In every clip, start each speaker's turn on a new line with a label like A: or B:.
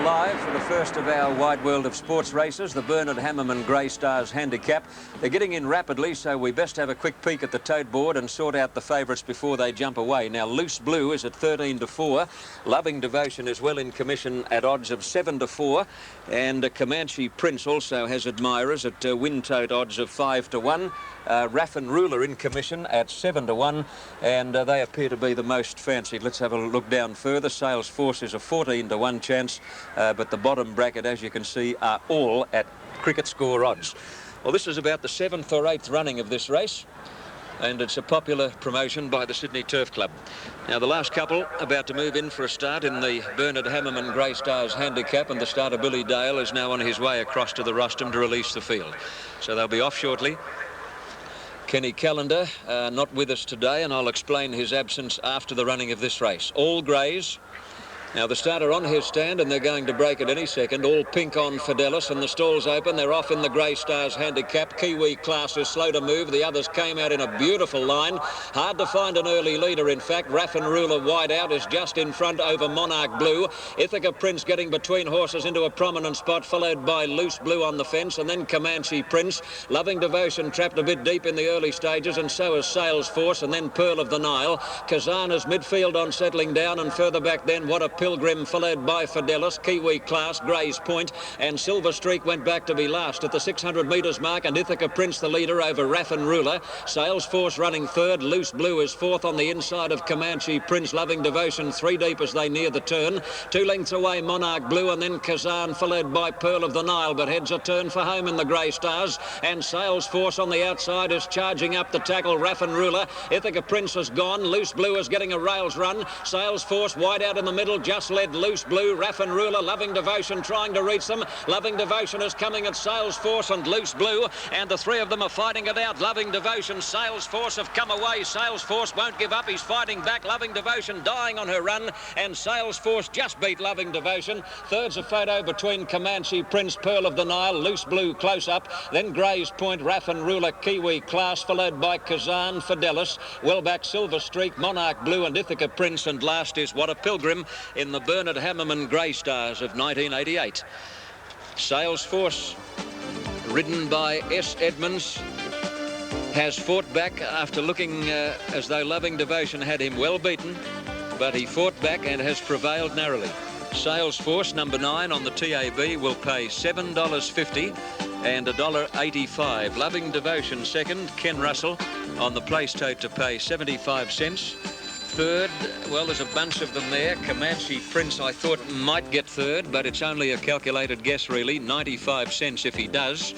A: live for the first of our wide world of sports races, the Bernard Hammerman Grey Stars Handicap. They're getting in rapidly, so we best have a quick peek at the tote board and sort out the favourites before they jump away. Now, Loose Blue is at 13-4. Loving Devotion is well in commission at odds of 7-4. And Comanche Prince also has admirers at win tote odds of 5-1. Raffin Ruler in commission at 7-1, and they appear to be the most fancied. Let's have a look down further. Sales Force is a 14-1 chance, but the bottom bracket, as you can see, are all at cricket score odds. Well, this is about the 7th or 8th running of this race, and it's a popular promotion by the Sydney Turf Club. Now, the last couple about to move in for a start in the Bernard Hammerman Grey Stars Handicap, and the starter Billy Dale is now on his way across to the rostrum to release the field. So they'll be off shortly. Kenny Callender not with us today, and I'll explain his absence after the running of this race. All greys. Now, the starter on his stand, and they're going to break at any second. All pink on Fidelis, and the stall's open. They're off in the Grey Stars Handicap. Kiwi Class is slow to move. The others came out in a beautiful line. Hard to find an early leader, in fact. Raffin Ruler wide out is just in front over Monarch Blue. Ithaca Prince getting between horses into a prominent spot, followed by Loose Blue on the fence, and then Comanche Prince. Loving Devotion trapped a bit deep in the early stages, and so is Sales Force, and then Pearl of the Nile. Kazana's midfield on settling down, and further back then, What a Pilgrim, followed by Fidelis, Kiwi Class, Gray's Point, and Silver Streak went back to be last at the 600 metres mark, and Ithaca Prince the leader over Raffin Ruler. Sales Force running third. Loose Blue is fourth on the inside of Comanche Prince. Loving Devotion 3 deep as they near the turn. 2 lengths away Monarch Blue, and then Kazan, followed by Pearl of the Nile, but heads a turn for home in the Grey Stars, and Sales Force on the outside is charging up the tackle. Raffin Ruler. Ithaca Prince has gone. Loose Blue is getting a rails run. Sales Force wide out in the middle, just led Loose Blue. Raffin Ruler, Loving Devotion trying to reach them. Loving Devotion is coming at Sales Force and Loose Blue, and the three of them are fighting it out. Loving Devotion, Sales Force have come away. Sales Force won't give up. He's fighting back. Loving Devotion dying on her run, and Sales Force just beat Loving Devotion. Third's a photo between Comanche Prince, Pearl of the Nile, Loose Blue close up, then Gray's Point, Raffin Ruler, Kiwi Class, followed by Kazan, Fidelis, well back Silver Streak, Monarch Blue, and Ithaca Prince, and last is What a Pilgrim in the Bernard Hammerman Grey Stars of 1988. Sales Force, ridden by S. Edmonds, has fought back after looking as though Loving Devotion had him well beaten, but he fought back and has prevailed narrowly. Sales Force, number 9 on the TAB, will pay $7.50 and $1.85. Loving Devotion second, Ken Russell on the place tote to pay 75 cents. Third, well, there's a bunch of them there. Comanche Prince, I thought, might get third, but it's only a calculated guess, really. 95 cents if he does.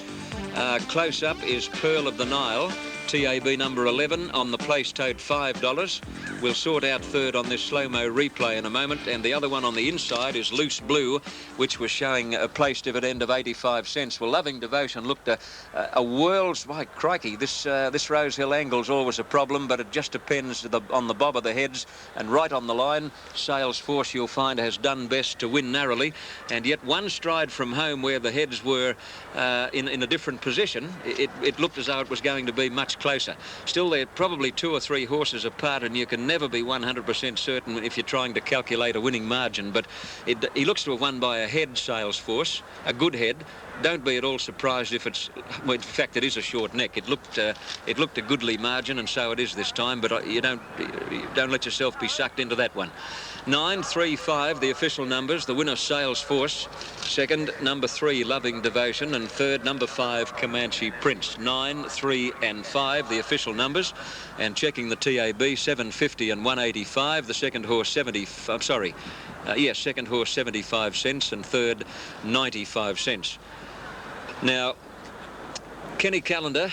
A: Close up is Pearl of the Nile, TAB number 11 on the place tote $5. We'll sort out third on this slow-mo replay in a moment, and the other one on the inside is Loose Blue, which was showing a place dividend of 85 cents. Well, Loving Devotion looked a world's... Why, crikey, this Rose Hill angle's always a problem, but it just depends on the bob of the heads, and right on the line, Sales Force, you'll find, has done best to win narrowly, and yet one stride from home where the heads were in a different position, it looked as though it was going to be much closer. Still, they're probably 2 or 3 horses apart, and you can never be 100% certain if you're trying to calculate a winning margin, but he looks to have won by a head, Sales Force, a good head. Don't be at all surprised if it's... Well, in fact, it is a short neck. It looked a goodly margin, and so it is this time, but you don't let yourself be sucked into that one. 9, 3, 5, the official numbers. The winner, Sales Force. Second, number 3, Loving Devotion. And third, number 5, Comanche Prince. 9, 3 and 5, the official numbers. And checking the TAB, 750 and 185. The second horse, second horse 75 cents, and third 95 cents. Now, Kenny Callender,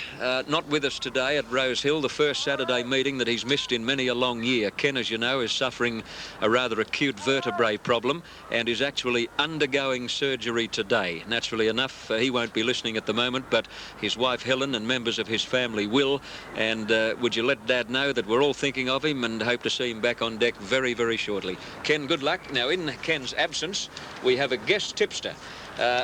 A: not with us today at Rose Hill, the first Saturday meeting that he's missed in many a long year. Ken, as you know, is suffering a rather acute vertebrae problem and is actually undergoing surgery today. Naturally enough, he won't be listening at the moment, but his wife Helen and members of his family will. And would you let Dad know that we're all thinking of him and hope to see him back on deck very, very shortly. Ken, good luck. Now, in Ken's absence, we have a guest tipster.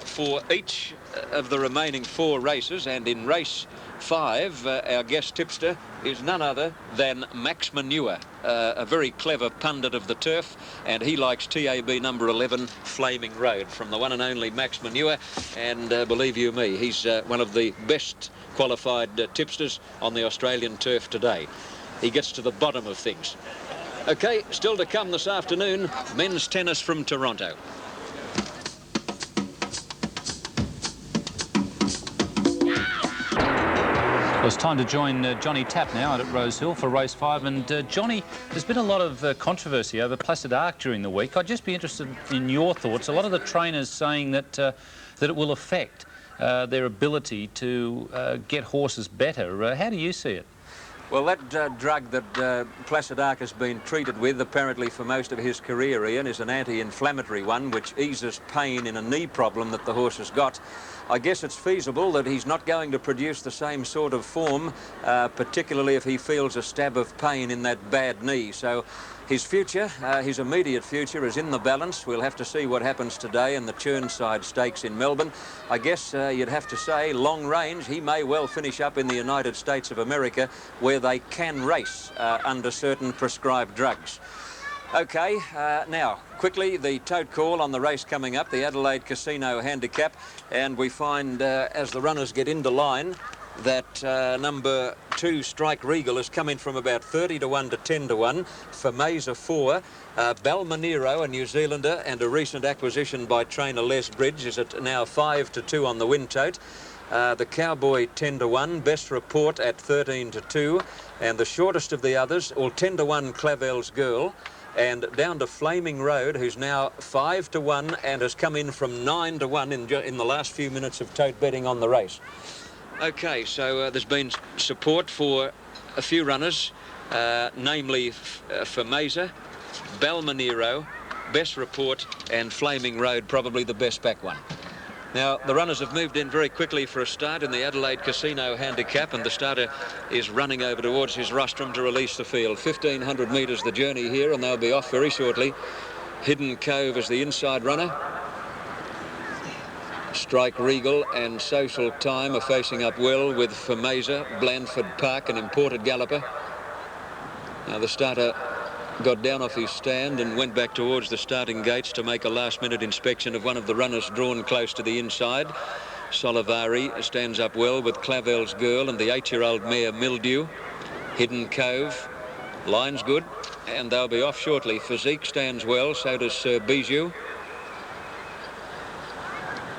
A: for each of the remaining 4 races, and in race 5, our guest tipster is none other than Max Manure, a very clever pundit of the turf, and he likes TAB number 11, Flaming Road, from the one and only Max Manure, and believe you me, he's one of the best qualified tipsters on the Australian turf today. He gets to the bottom of things. Okay, still to come this afternoon, men's tennis from Toronto.
B: Well, it's time to join Johnny Tapp now out at Rosehill for race 5. And Johnny, there's been a lot of controversy over Placid Arc during the week. I'd just be interested in your thoughts. A lot of the trainers saying that that it will affect their ability to get horses better. How do you see it?
A: Well, that drug that Placid Arc has been treated with, apparently for most of his career, Ian, is an anti-inflammatory one, which eases pain in a knee problem that the horse has got. I guess it's feasible that he's not going to produce the same sort of form, particularly if he feels a stab of pain in that bad knee. So his future, his immediate future, is in the balance. We'll have to see what happens today in the Churnside Stakes in Melbourne. I guess you'd have to say, long range, he may well finish up in the United States of America, where they can race under certain prescribed drugs. OK, now, quickly, the tote call on the race coming up, the Adelaide Casino Handicap, and we find, as the runners get into line, that number 2, Strike Regal, has come in from about 30 to 1 to 10 to 1. Fameza 4, Balmonero, a New Zealander, and a recent acquisition by trainer Les Bridge, is at now 5 to 2 on the win tote. The Cowboy 10 to 1, Best Report at 13 to 2, and the shortest of the others, all 10 to 1, Clavel's Girl, and down to Flaming Road, who's now 5 to 1 and has come in from 9 to 1 in the last few minutes of tote betting on the race. OK, so there's been support for a few runners, namely Fameza, Balmonero, Best Report and Flaming Road, probably the best back one. Now, the runners have moved in very quickly for a start in the Adelaide Casino Handicap, and the starter is running over towards his rostrum to release the field. 1,500 metres the journey here, and they'll be off very shortly. Hidden Cove is the inside runner. Strike Regal and Social Time are facing up well with Fameza, Blandford Park, an imported galloper. Now, the starter got down off his stand and went back towards the starting gates to make a last-minute inspection of one of the runners drawn close to the inside. Solivari stands up well with Clavel's Girl and the 8-year-old mare Mildew. Hidden Cove, line's good, and they'll be off shortly. Physique stands well, so does Sir Bijou.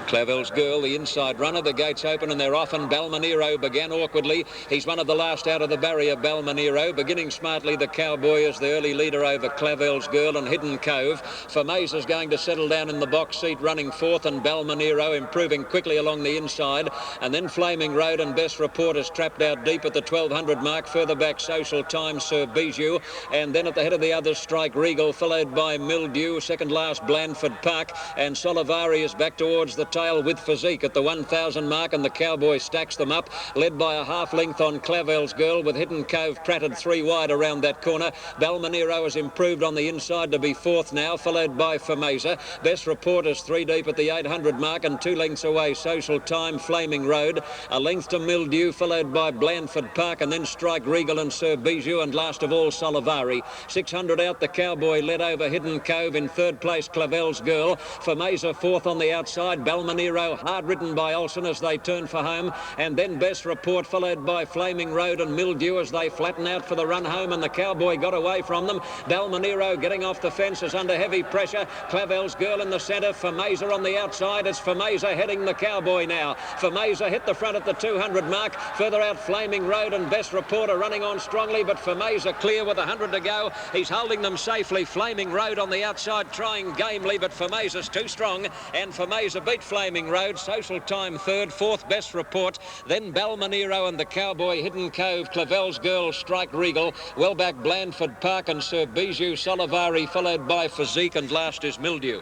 A: Clavel's Girl, the inside runner, the gates open and they're off, and Balmonero began awkwardly. He's one of the last out of the barrier, Balmonero. Beginning smartly, the Cowboy is the early leader over Clavel's Girl and Hidden Cove. Fameza is going to settle down in the box seat, running fourth, and Balmonero improving quickly along the inside. And then Flaming Road and Best Report is trapped out deep at the 1,200 mark. Further back, Social Time, Sir Bijou. And then at the head of the others, Strike Regal, followed by Mildew. Second last, Blandford Park. And Solivari is back towards the with Physique at the 1,000 mark, and the Cowboy stacks them up, led by a half length on Clavel's Girl, with Hidden Cove pratted 3 wide around that corner. Balmonero has improved on the inside to be fourth now, followed by Fameza. Best Report is 3 deep at the 800 mark, and 2 lengths away Social Time, Flaming Road. A length to Mildew, followed by Blandford Park, and then Strike Regal and Sir Bijou, and last of all Solivari. 600 out, the Cowboy led over Hidden Cove. In third place, Clavel's Girl. Fameza fourth on the outside. Balmonero hard ridden by Olsen as they turn for home, and then Best Report followed by Flaming Road and Mildew as they flatten out for the run home, and the Cowboy got away from them. Balmonero getting off the fence is under heavy pressure. Clavel's Girl in the centre, Fameza on the outside. It's Fameza heading the Cowboy now. Fameza hit the front at the 200 mark. Further out, Flaming Road and Best Report are running on strongly, but Fameza clear with 100 to go. He's holding them safely. Flaming Road on the outside trying gamely, but Fameza's too strong, and Fameza beat Flaming Road. Social Time third, fourth Best Report, then Balmonero and the Cowboy, Hidden Cove, Clavel's Girl, Strike Regal, well back Blandford Park and Sir Bijou, Solivari, followed by Physique, and last is Mildew.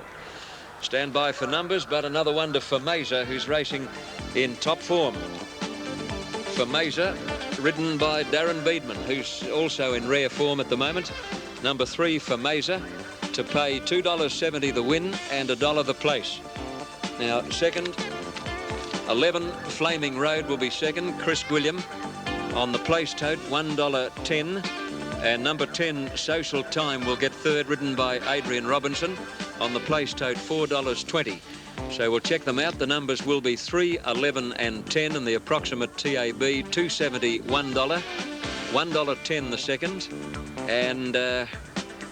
A: Stand by for numbers, but another one to Fameza, who's racing in top form. Fameza, ridden by Darren Beedman, who's also in rare form at the moment. Number 3, Fameza, to pay $2.70 the win and $1 the place. Now, second, 11 Flaming Road will be second. Chris William on the place tote, $1.10. And number 10, Social Time, will get third, ridden by Adrian Robinson. On the place tote, $4.20. So we'll check them out. The numbers will be 3, 11 and 10, and the approximate TAB, $2.70, $1. $1.10 the second. And,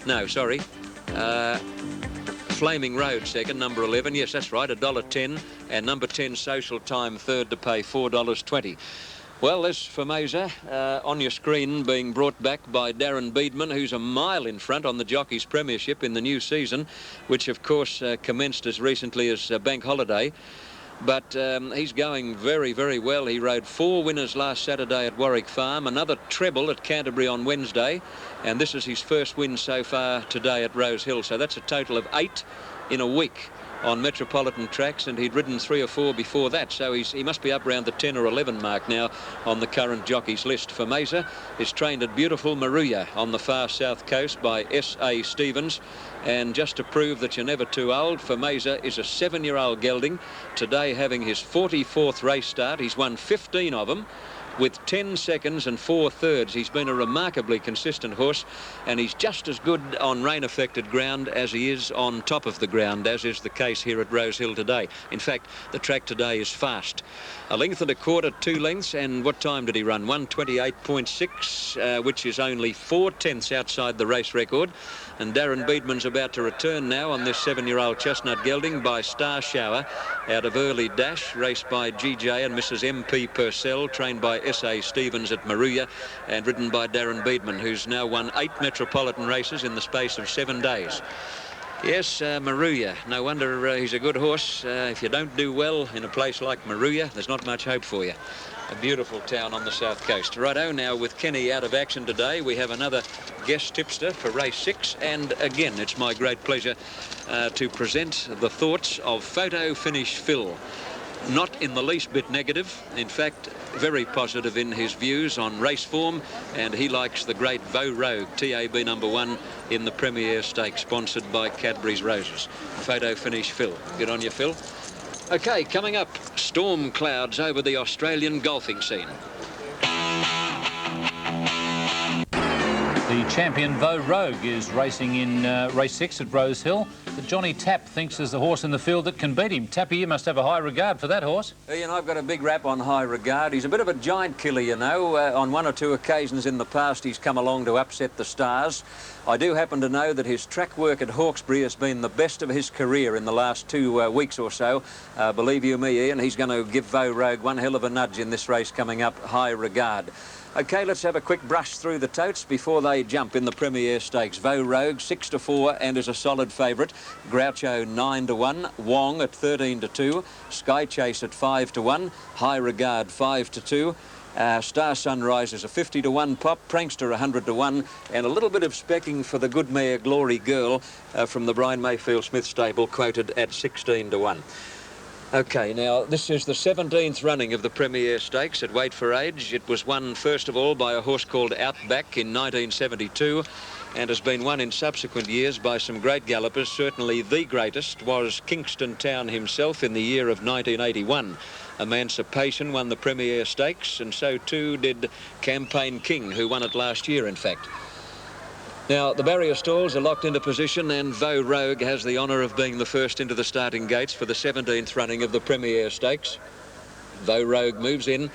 A: no, sorry. Flaming Road second, number 11. Yes, that's right, $1.10. And number 10, Social Time, third, to pay $4.20. Well, this Formosa on your screen being brought back by Darren Beedman, who's a mile in front on the Jockeys Premiership in the new season, which, of course, commenced as recently as Bank Holiday. But he's going very, very well. He rode 4 winners last Saturday at Warwick Farm, another treble at Canterbury on Wednesday, and this is his first win so far today at Rose Hill. So that's a total of 8 in a week on metropolitan tracks, and he'd ridden 3 or 4 before that, so he must be up around the 10 or 11 mark now on the current jockeys list. Formosa is trained at beautiful Maruya on the far south coast by S.A. Stevens, and just to prove that you're never too old, Formosa is a 7-year-old gelding, today having his 44th race start. He's won 15 of them with 10 seconds and 4 thirds. He's been a remarkably consistent horse, and he's just as good on rain-affected ground as he is on top of the ground, as is the case here at Rose Hill today. In fact, the track today is fast. 1 length and a quarter, 2 lengths, and what time did he run? 1:28.6, which is only 4/10 outside the race record. And Darren Beedman's about to return now on this 7-year-old chestnut gelding by Star Shower out of Early Dash, raced by GJ and Mrs. M.P. Purcell, trained by S.A. Stevens at Maruya, and ridden by Darren Beedman, who's now won 8 metropolitan races in the space of 7 days. Yes, Maruya. No wonder he's a good horse. If you don't do well in a place like Maruya, there's not much hope for you. A beautiful town on the south coast. Righto, now with Kenny out of action today, we have another guest tipster for race 6, and again it's my great pleasure to present the thoughts of Photo Finish Phil. Not in the least bit negative, in fact very positive in his views on race form, and he likes the great Vo Rogue, TAB number 1 in the Premier Stakes, sponsored by Cadbury's Roses. Photo Finish Phil. Good on you, Phil. OK, coming up, storm clouds over the Australian golfing scene.
B: The champion Vo Rogue is racing in race 6 at Rose Hill. But Johnny Tapp thinks there's a horse in the field that can beat him. Tappy, you must have a high regard for that horse.
A: Ian, I've got a big rap on High Regard. He's a bit of a giant killer, you know. On 1 or 2 occasions in the past, he's come along to upset the stars. I do happen to know that his track work at Hawkesbury has been the best of his career in the last 2 weeks or so. Believe you me, Ian, he's going to give Vo Rogue one hell of a nudge in this race coming up, High Regard. OK, let's have a quick brush through the totes before they jump in the Premier Stakes. Vo Rogue 6-4 and is a solid favourite. Groucho 9-1. Wong at 13-2. Sky Chase at 5-1. High Regard 5-2. Star Sunrise is a 50-1 pop. Prankster 100-1, and a little bit of specking for the good mare Glory Girl from the Brian Mayfield Smith stable, quoted at 16-1. OK, now this is the 17th running of the Premier Stakes at Weight for Age. It was won first of all by a horse called Outback in 1972 and has been won in subsequent years by some great gallopers. Certainly the greatest was Kingston Town himself in the year of 1981. Emancipation won the Premier Stakes, and so too did Campaign King, who won it last year, in fact. Now, the barrier stalls are locked into position, and Vo Rogue has the honour of being the first into the starting gates for the 17th running of the Premier Stakes. Vo Rogue moves in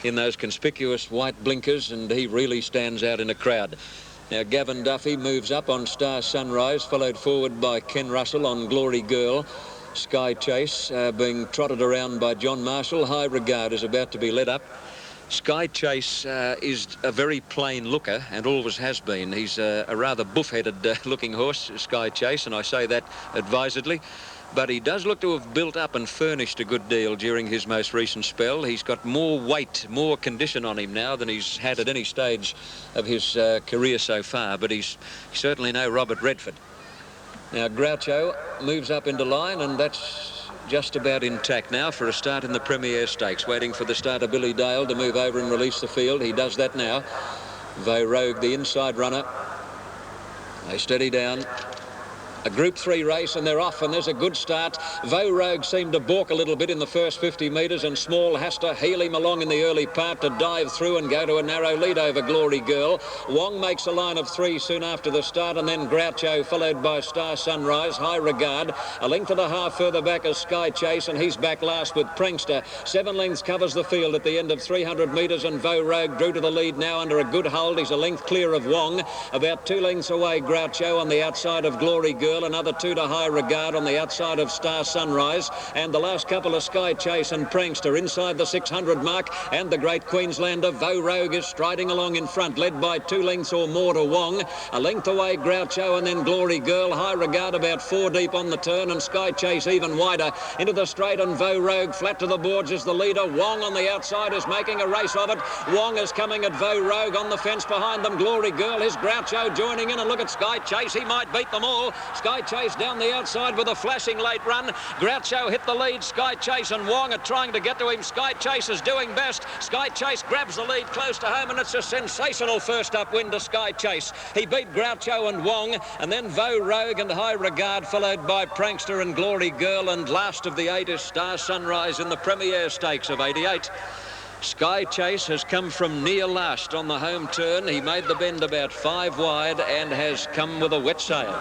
A: those conspicuous white blinkers, and he really stands out in a crowd. Now, Gavin Duffy moves up on Star Sunrise, followed forward by Ken Russell on Glory Girl. Sky Chase being trotted around by John Marshall. High Regard is about to be led up. Sky Chase is a very plain looker and always has been. He's a rather buff-headed looking horse, Sky Chase, and I say that advisedly. But he does look to have built up and furnished a good deal during his most recent spell. He's got more weight, more condition on him now than he's had at any stage of his career so far, but he's certainly no Robert Redford. Now, Groucho moves up into line, and that's just about intact now for a start in the Premier Stakes. Waiting for the starter Billy Dale to move over and release the field. He does that now. Vo Rogue, the inside runner. They steady down. A Group 3 race, and they're off, and there's a good start. Vogue seemed to balk a little bit in the first 50 metres, and Small has to heel him along in the early part to dive through and go to a narrow lead over Glory Girl. Wong makes a line of 3 soon after the start, and then Groucho followed by Star Sunrise. High Regard a length and a half further back as Sky Chase, and he's back last with Prankster. 7 lengths covers the field at the end of 300 metres, and Vogue drew to the lead now under a good hold. He's a length clear of Wong. About 2 lengths away, Groucho on the outside of Glory Girl. Another 2 to High Regard on the outside of Star Sunrise, and the last couple of Sky Chase and Prankster inside the 600 mark, and the great Queenslander Vogue is striding along in front, led by 2 lengths or more to Wong. A length away Groucho, and then Glory Girl. High Regard about 4 deep on the turn, and Sky Chase even wider into the straight, and Vogue flat to the boards is the leader. Wong on the outside is making a race of it. Wong is coming at Vogue on the fence behind them. Glory Girl is Groucho joining in, and look at Sky Chase. He might beat them all. Sky Chase down the outside with a flashing late run. Groucho hit the lead. Sky Chase and Wong are trying to get to him. Sky Chase is doing best. Sky Chase grabs the lead close to home, and it's a sensational first up win to Sky Chase. He beat Groucho and Wong, and then Vogue and High Regard followed by Prankster and Glory Girl, and last of the 8 is Star Sunrise in the Premier Stakes of 88. Sky Chase has come from near last on the home turn. He made the bend about 5 wide and has come with a wet sail.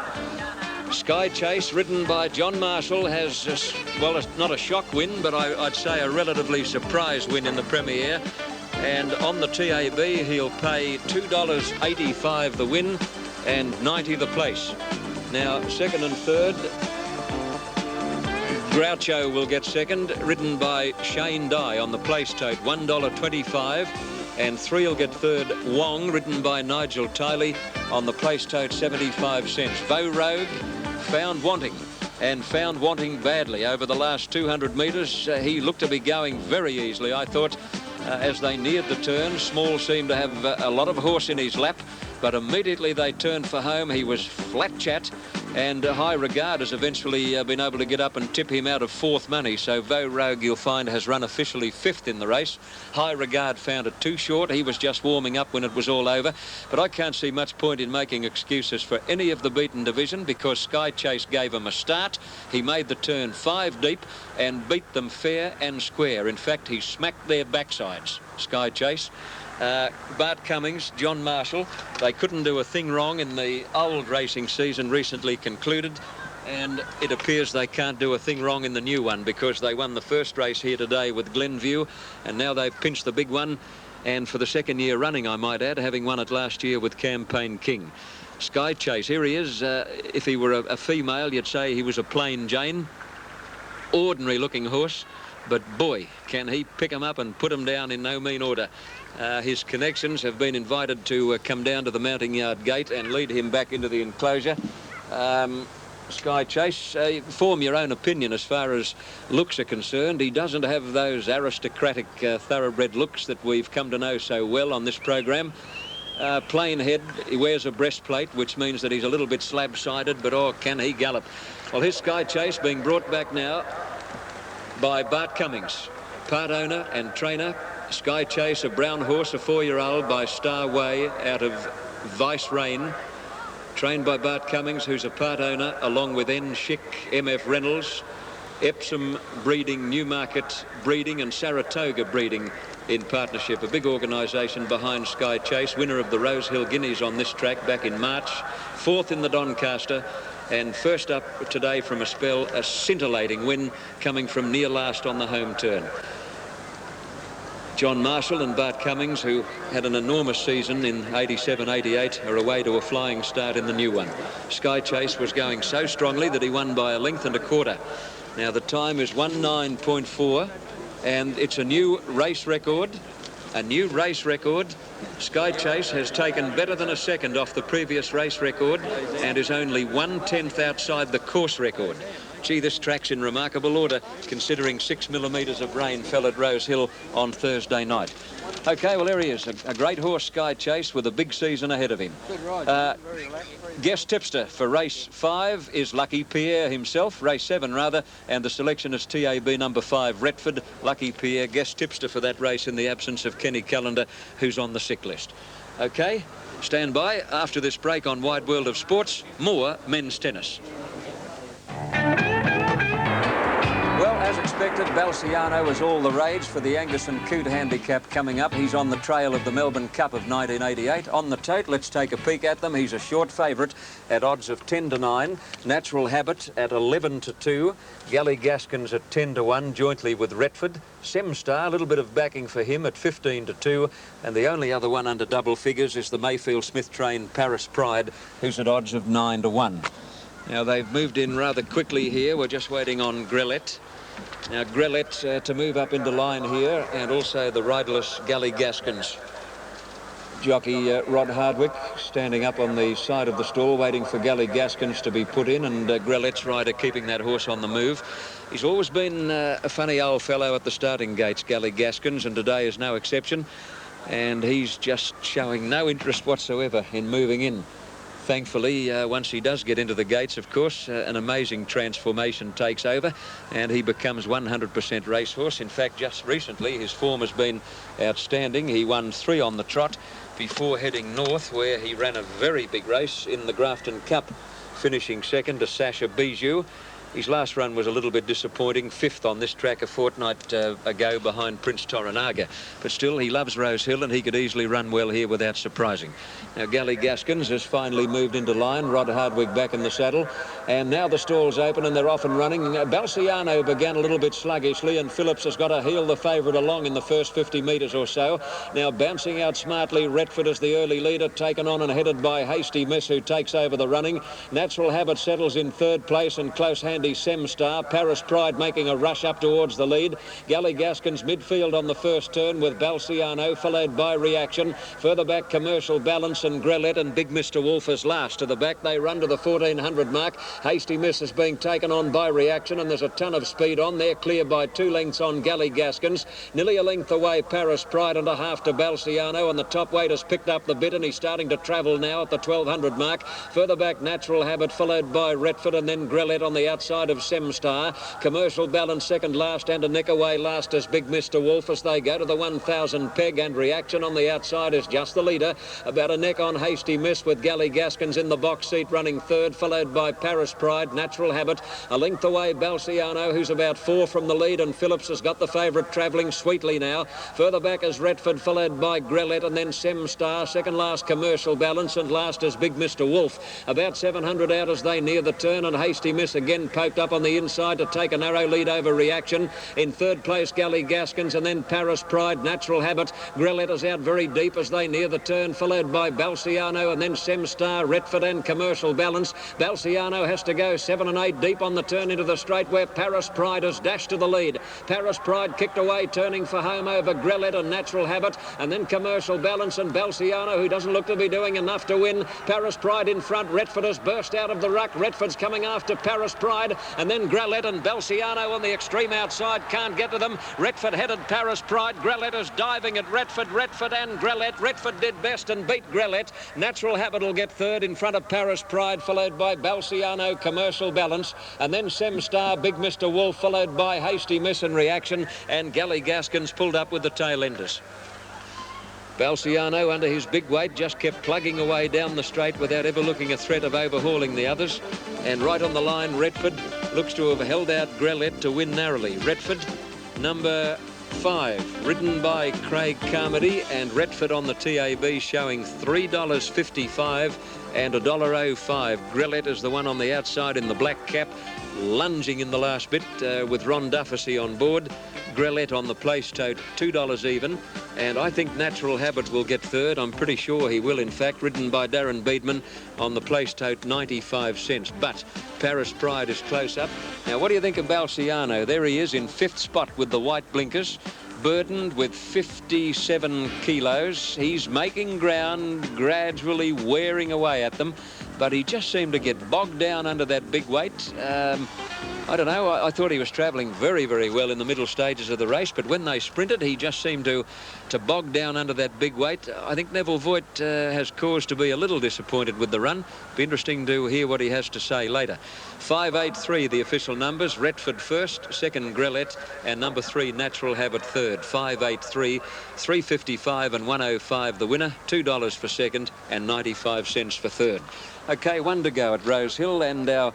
A: Sky Chase, ridden by John Marshall, has, well, it's not a shock win, but I'd say a relatively surprise win in the Premier. And on the TAB, he'll pay $2.85 the win and $90 the place. Now, second and third, Groucho will get second, ridden by Shane Dye on the place tote, $1.25. And 3 will get third, Wong, ridden by Nigel Tiley on the place tote, 75 cents. Vogue found wanting badly over the last 200 metres. He looked to be going very easily, I thought, as they neared the turn. Small seemed to have a lot of horse in his lap, but immediately they turned for home. He was flat chat, and High Regard has eventually been able to get up and tip him out of 4th money. So Vogue, you'll find, has run officially 5th in the race. High Regard found it too short. He was just warming up when it was all over. But I can't see much point in making excuses for any of the beaten division, because Sky Chase gave him a start. He made the turn 5 deep and beat them fair and square. In fact, he smacked their backsides, Sky Chase. Bart Cummings, John Marshall, they couldn't do a thing wrong in the old racing season recently concluded, and it appears they can't do a thing wrong in the new one, because they won the first race here today with Glenview, and now they've pinched the big one, and for the 2nd year running, I might add, having won it last year with Campaign King. Sky Chase, here he is. If he were a female, you'd say he was a plain Jane. Ordinary looking horse, but boy, can he pick him up and put him down in no mean order. His connections have been invited to come down to the mounting yard gate and lead him back into the enclosure. Sky Chase, form your own opinion as far as looks are concerned. He doesn't have those aristocratic thoroughbred looks that we've come to know so well on this program. Plain head, he wears a breastplate, which means that he's a little bit slab-sided, but oh, can he gallop. Well, here's Sky Chase being brought back now by Bart Cummings, part owner and trainer. Sky Chase, a brown horse, a 4-year-old by Star Way out of Vice Rain, trained by Bart Cummings, who's a part owner, along with N. Schick, MF Reynolds, Epsom Breeding, Newmarket Breeding and Saratoga Breeding in partnership. A big organisation behind Sky Chase, winner of the Rosehill Guineas on this track back in March, 4th in the Doncaster, and first up today from a spell, a scintillating win coming from near last on the home turn. John Marshall and Bart Cummings, who had an enormous season in 87-88, are away to a flying start in the new one. Sky Chase was going so strongly that he won by a length and a quarter. Now the time is 1:09.4, and it's a new race record. A new race record. Sky Chase has taken better than a second off the previous race record and is only 1/10 outside the course record. Gee, this track's in remarkable order, considering 6 millimetres of rain fell at Rosehill on Thursday night. OK, well, there he is, a great horse, Sky Chase, with a big season ahead of him.
C: Good ride.
A: Guest tipster for race 5 is Lucky Pierre himself, race 7 rather, and the selection is TAB number 5, Retford. Lucky Pierre, guest tipster for that race in the absence of Kenny Callender, who's on the sick list. OK, stand by. After this break on Wide World of Sports, more men's tennis. Retford. Balciano is all the rage for the Angus and Coote handicap coming up. He's on the trail of the Melbourne Cup of 1988. On the tote, let's take a peek at them. He's a short favourite at odds of 10-9. Natural Habit at 11-2. Gally Gaskins at 10-1, jointly with Retford. Semstar, a little bit of backing for him at 15-2. And the only other one under double figures is the Mayfield Smith train Paris Pride, who's at odds of 9-1. Now, they've moved in rather quickly here. We're just waiting on Grelette. Now, Grelette to move up into line here, and also the riderless Gally Gaskins. Jockey Rod Hardwick standing up on the side of the stall, waiting for Gally Gaskins to be put in, and Grelette's rider keeping that horse on the move. He's always been a funny old fellow at the starting gates, Gally Gaskins, and today is no exception. And he's just showing no interest whatsoever in moving in. Thankfully, once he does get into the gates, of course, an amazing transformation takes over and he becomes 100% racehorse. In fact, just recently, his form has been outstanding. He won 3 on the trot before heading north, where he ran a very big race in the Grafton Cup, finishing second to Sasha Bijou. His last run was a little bit disappointing, 5th on this track a fortnight ago behind Prince Toranaga. But still, he loves Rose Hill and he could easily run well here without surprising. Now, Gally Gaskins has finally moved into line. Rod Hardwick back in the saddle. And now the stall's open and they're off and running. Balciano began a little bit sluggishly, and Phillips has got to heel the favourite along in the first 50 metres or so. Now, bouncing out smartly, Retford is the early leader, taken on and headed by Hasty Miss, who takes over the running. Natural Habit settles in 3rd place, and close handy Semstar. Paris Pride making a rush up towards the lead. Gally Gaskins midfield on the first turn with Balciano, followed by Reaction. Further back, Commercial Balance and Grelette, and Big Mr. Wolf is last. To the back, they run to the 1400 mark. Hasty Miss is being taken on by Reaction, and there's a ton of speed on. They're clear by 2 lengths on Gally Gaskins. Nearly a length away, Paris Pride, and a half to Balciano, and the top weight has picked up the bit, and he's starting to travel now at the 1200 mark. Further back, Natural Habit, followed by Retford, and then Grelette on the outside of Semstar. Commercial Balance second last, and a neck away last is Big Mr. Wolf as they go to the 1000 peg, and Reaction on the outside is just the leader. About a neck on Hasty Miss, with Gally Gaskins in the box seat running 3rd, followed by Paris Pride. Natural Habit a length away, Balciano, who's about 4 from the lead, and Phillips has got the favourite travelling sweetly now. Further back is Retford, followed by Grelette, and then Semstar. Second last, Commercial Balance, and last is Big Mr. Wolf. About 700 out as they near the turn, and Hasty Miss again poked up on the inside to take a narrow lead over Reaction. In 3rd place, Gally Gaskins, and then Paris Pride. Natural Habit. Grelette is out very deep as they near the turn, followed by Balciano, and then Semstar, Retford, and Commercial Balance. Balciano has to go 7 and 8 deep on the turn into the straight, where Paris Pride has dashed to the lead. Paris Pride kicked away, turning for home over Grelette and Natural Habit, and then Commercial Balance and Balciano, who doesn't look to be doing enough to win. Paris Pride in front. Retford has burst out of the ruck. Retford's coming after Paris Pride, and then Grelette and Balciano on the extreme outside can't get to them. Retford headed Paris Pride. Grelette is diving at Retford. Retford and Grelette. Retford did best and beat Grelette. Natural Habit will get 3rd in front of Paris Pride, followed by Balciano, Commercial Balance, and then Semstar, Big Mr. Wolf, followed by Hasty Miss and Reaction, and Gally Gaskins pulled up with the tail enders. Balciano, under his big weight, just kept plugging away down the straight without ever looking a threat of overhauling the others. And right on the line, Retford looks to have held out Grelette to win narrowly. Retford, number 5, ridden by Craig Carmody, and Retford on the TAB showing $3.55 and $1.05. Grelette is the one on the outside in the black cap, lunging in the last bit with Ron Dufficy on board. Grelette on the place tote, $2 even, and I think Natural Habit will get 3rd. I'm pretty sure he will, in fact, ridden by Darren Beedman on the place tote, 95 cents. But Paris Pride is close up. Now, what do you think of Balciano? There he is in 5th spot with the white blinkers, burdened with 57 kilos. He's making ground, gradually wearing away at them, but he just seemed to get bogged down under that big weight. I don't know, I thought he was travelling very, very well in the middle stages of the race, but when they sprinted, he just seemed to bog down under that big weight. I think Neville Voigt has cause to be a little disappointed with the run. Be interesting to hear what he has to say later. 583, the official numbers. Retford 1st, 2nd Grelette, and number 3, Natural Habit 3rd. 583, 355 and 105 the winner, $2 for 2nd and 95 cents for 3rd. Okay, 1 to go at Rose Hill, and our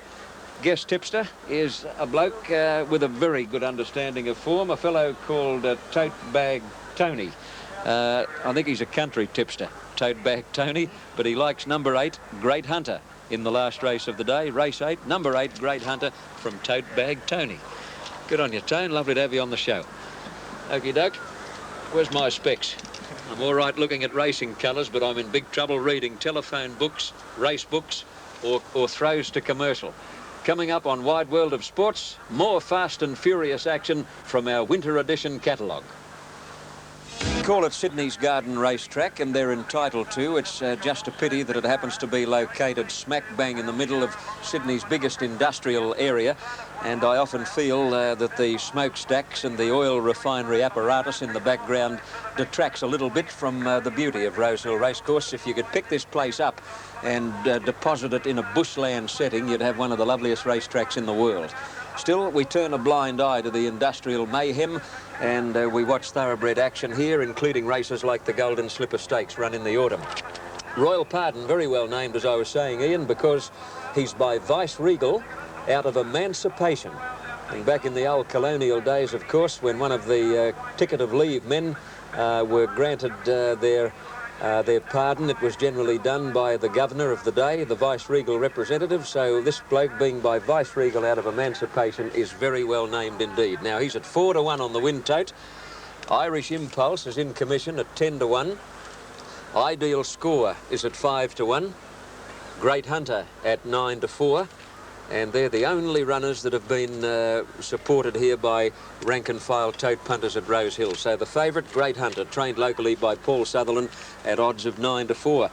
A: guest tipster is a bloke with a very good understanding of form, a fellow called Tote Bag Tony. I think he's a country tipster, Tote Bag Tony, but he likes number 8, Great Hunter, in the last race of the day. Race 8, number 8, Great Hunter from Tote Bag Tony. Good on you, Tone. Lovely to have you on the show. Okie doke. Where's my specs? I'm all right looking at racing colours, but I'm in big trouble reading telephone books, race books, or throws to commercial. Coming up on Wide World of Sports, more fast and furious action from our winter edition catalogue. Call it Sydney's Garden Racetrack, and they're entitled to. It's just a pity that it happens to be located smack bang in the middle of Sydney's biggest industrial area, and I often feel that the smokestacks and the oil refinery apparatus in the background detracts a little bit from the beauty of Rosehill Racecourse. If you could pick this place up and deposit it in a bushland setting, you'd have one of the loveliest racetracks in the world. Still, we turn a blind eye to the industrial mayhem, and we watch thoroughbred action here, including races like the Golden Slipper Stakes run in the autumn. Royal Pardon, very well named, as I was saying, Ian, because he's by Vice Regal out of Emancipation. And back in the old colonial days, of course, when one of the ticket of leave men were granted their pardon, it was generally done by the governor of the day, the Vice-Regal representative. So this bloke, being by Vice-Regal out of Emancipation, is very well named indeed. Now, he's at 4-1 on the win tote. Irish Impulse is in commission at 10-1. Ideal Score is at 5-1. Great Hunter at 9-4. And they're the only runners that have been supported here by rank-and-file tote punters at Rosehill. So the favourite, Great Hunter, trained locally by Paul Sutherland at odds of 9-4.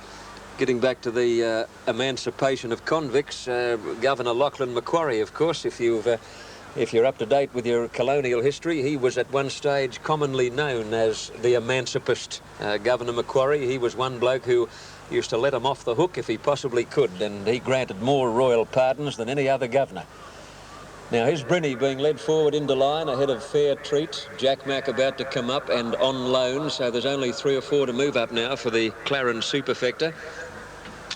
A: Getting back to the emancipation of convicts, Governor Lachlan Macquarie, of course, if you're up to date with your colonial history, he was at one stage commonly known as the emancipist. Governor Macquarie, he was one bloke who used to let him off the hook if he possibly could, and he granted more royal pardons than any other governor. Now, here's Brinny being led forward into line ahead of Fair Treat. Jack Mack about to come up and on loan, so there's only 3 or 4 to move up now for the Claren Superfecta.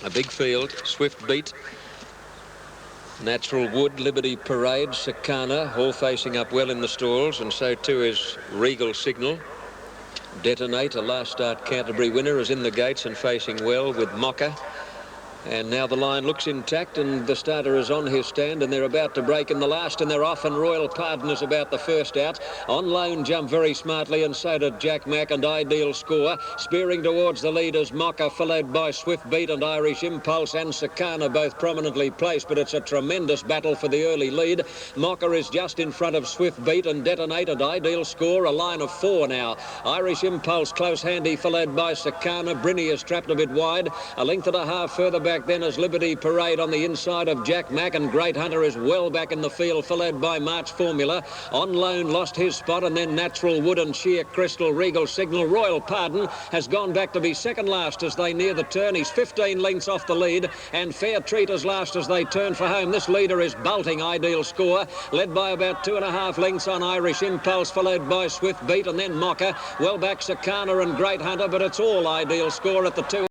A: A big field, Swift Beat, Natural Wood, Liberty Parade, Sakana, all facing up well in the stalls, and so too is Regal Signal. Detonate, a last start Canterbury winner, is in the gates and facing well with Mocha. And now the line looks intact, and the starter is on his stand, and they're about to break in the last, and they're off, and Royal Pardon is about the first out. On loan jump very smartly, and so did Jack Mack and Ideal Score. Spearing towards the leaders, Mocha, followed by Swift Beat and Irish Impulse and Sakana, both prominently placed, but it's a tremendous battle for the early lead. Mocha is just in front of Swift Beat and Detonate and Ideal Score, a line of 4 now. Irish Impulse close handy, followed by Sakana. Brinny is trapped a bit wide. A length and a half further back then as Liberty Parade on the inside of Jack Mack, and Great Hunter is well back in the field, followed by March Formula. On loan lost his spot, and then Natural Wood and Sheer Crystal. Regal Signal. Royal Pardon has gone back to be second last as they near the turn. He's 15 lengths off the lead, and Fair Treat as last as they turn for home. This leader is bolting Ideal Score, led by about 2.5 lengths on Irish Impulse, followed by Swift Beat and then Mocha. Well back Sakana and Great Hunter, but it's all Ideal Score at the 2.